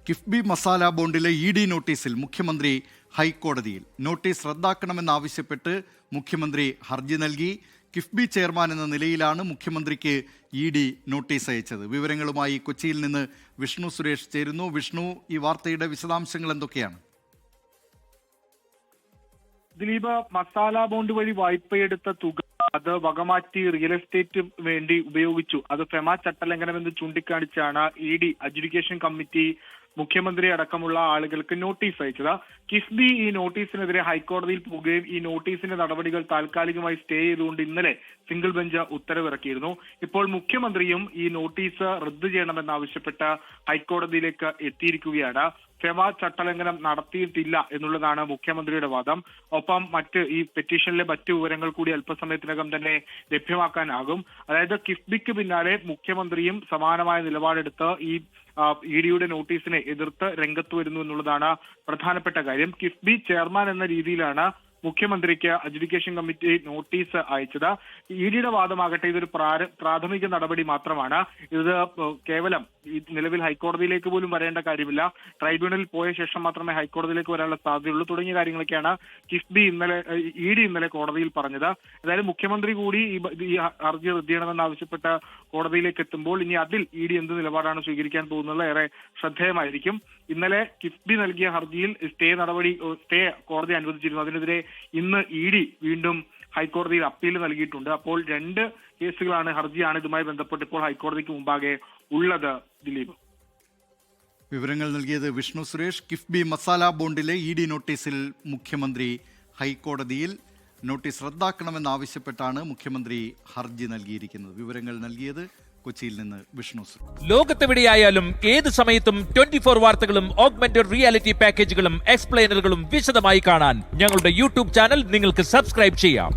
KIIFB masala ബോണ്ടിലെ ED. നോട്ടീസിൽ മുഖ്യമന്ത്രി ഹൈക്കോടതിയിൽ. നോട്ടീസ് റദ്ദാക്കണമെന്നാവശ്യപ്പെട്ട് മുഖ്യമന്ത്രി ഹർജി നൽകി. കിഫ്ബി ചെയർമാൻ എന്ന നിലയിലാണ് മുഖ്യമന്ത്രിക്ക് ഇ.ഡി. നോട്ടീസ് അയച്ചത്. വിവരങ്ങളുമായി കൊച്ചിയിൽ നിന്ന് വിഷ്ണു സുരേഷ് ചേരുന്നു. വിഷ്ണു, ഈ വാർത്തയുടെ വിശദാംശങ്ങൾ എന്തൊക്കെയാണ്? ദിലീപ്, മസാല ബോണ്ട് വഴി വായ്പയെടുത്ത തുക അത് വകമാറ്റി റിയൽ എസ്റ്റേറ്റ് വേണ്ടി ഉപയോഗിച്ചു. അത് ഫെമ ചട്ടലംഘനമെന്ന് ചൂണ്ടിക്കാണിച്ചാണ് ഇ.ഡി. അഡ്ജുഡിക്കേഷൻ കമ്മിറ്റി മുഖ്യമന്ത്രി അടക്കമുള്ള ആളുകൾക്ക് നോട്ടീസ് അയച്ചത്. കിഫ്ബി ഈ നോട്ടീസിനെതിരെ ഹൈക്കോടതിയിൽ പോവുകയും ഈ നോട്ടീസിന്റെ നടപടികൾ താൽക്കാലികമായി സ്റ്റേ ചെയ്തുകൊണ്ട് ഇന്നലെ സിംഗിൾ ബെഞ്ച് ഉത്തരവിറക്കിയിരുന്നു. ഇപ്പോൾ മുഖ്യമന്ത്രിയും ഈ നോട്ടീസ് റദ്ദു ചെയ്യണമെന്നാവശ്യപ്പെട്ട് ഹൈക്കോടതിയിലേക്ക് എത്തിയിരിക്കുകയാണ്. ഫെമ ചട്ടലംഘനം നടത്തിയിട്ടില്ല എന്നുള്ളതാണ് മുഖ്യമന്ത്രിയുടെ വാദം. ഒപ്പം ഈ പെറ്റീഷനിലെ മറ്റു വിവരങ്ങൾ കൂടി അല്പസമയത്തിനകം തന്നെ ലഭ്യമാക്കാനാകും. അതായത് കിഫ്ബിക്ക് പിന്നാലെ മുഖ്യമന്ത്രിയും സമാനമായ നിലപാടെടുത്ത് ഈ ഇ.ഡിയുടെ നോട്ടീസിനെ എതിർത്ത് രംഗത്ത് വരുന്നു എന്നുള്ളതാണ് പ്രധാനപ്പെട്ട കാര്യം. കിഫ്ബി ചെയർമാൻ എന്ന രീതിയിലാണ് മുഖ്യമന്ത്രിക്ക് അഡ്ജുഡിക്കേഷൻ കമ്മിറ്റി നോട്ടീസ് അയച്ചത്. ഇ.ഡിയുടെ വാദമാകട്ടെ ഇതൊരു പ്രാഥമിക നടപടി മാത്രമാണ്. ഇത് കേവലം നിലവിൽ ഹൈക്കോടതിയിലേക്ക് പോലും വരേണ്ട കാര്യമില്ല. ട്രൈബ്യൂണലിൽ പോയ ശേഷം മാത്രമേ ഹൈക്കോടതിയിലേക്ക് വരാനുള്ള സാധ്യതയുള്ളൂ തുടങ്ങിയ കാര്യങ്ങളൊക്കെയാണ് ഇ.ഡി ഇന്നലെ കോടതിയിൽ പറഞ്ഞത്. അതായത് മുഖ്യമന്ത്രി കൂടി ഈ ഹർജി റദ്ദ് ചെയ്യണമെന്നാവശ്യപ്പെട്ട് കോടതിയിലേക്ക് എത്തുമ്പോൾ ഇനി അതിൽ ഇ.ഡി എന്ത് നിലപാടാണ് സ്വീകരിക്കാൻ പോകുന്നത് ഏറെ ശ്രദ്ധേയമായിരിക്കും. ഇന്നലെ കിഫ്ബി നൽകിയ ഹർജിയിൽ സ്റ്റേ കോടതി അനുവദിച്ചിരുന്നു. അതിനെതിരെ ഇന്ന് ഇ.ഡി വീണ്ടും ഹൈക്കോടതിയിൽ അപ്പീൽ നൽകിയിട്ടുണ്ട്. അപ്പോൾ 2 കേസുകളാണ്, ഹർജിയാണ് ഇതുമായി ബന്ധപ്പെട്ട് ഇപ്പോൾ ഹൈക്കോടതിക്ക് മുമ്പാകെ ഉള്ളത്. ദിലീപ്, വിവരങ്ങൾ നൽകിയത് വിഷ്ണു സുരേഷ്. കിഫ്ബി മസാല ബോണ്ടിലെ ഇ.ഡി. നോട്ടീസിൽ മുഖ്യമന്ത്രി ഹൈക്കോടതിയിൽ. നോട്ടീസ് റദ്ദാക്കണമെന്നാവശ്യപ്പെട്ടാണ് മുഖ്യമന്ത്രി ഹർജി നൽകിയിരിക്കുന്നത്. വിവരങ്ങൾ നൽകിയത് കൊച്ചിയിൽ നിന്ന് വിഷ്ണു സുരേഷ്. ലോകത്തെവിടെയായാലും ഏത് സമയത്തും 24 വാർത്തകളും ഓഗ്മെന്റഡ് റിയാലിറ്റി പാക്കേജുകളും എക്സ്പ്ലെയിനറുകളും വിശദമായി കാണാൻ ഞങ്ങളുടെ യൂട്യൂബ് ചാനൽ നിങ്ങൾക്ക് സബ്സ്ക്രൈബ് ചെയ്യാം.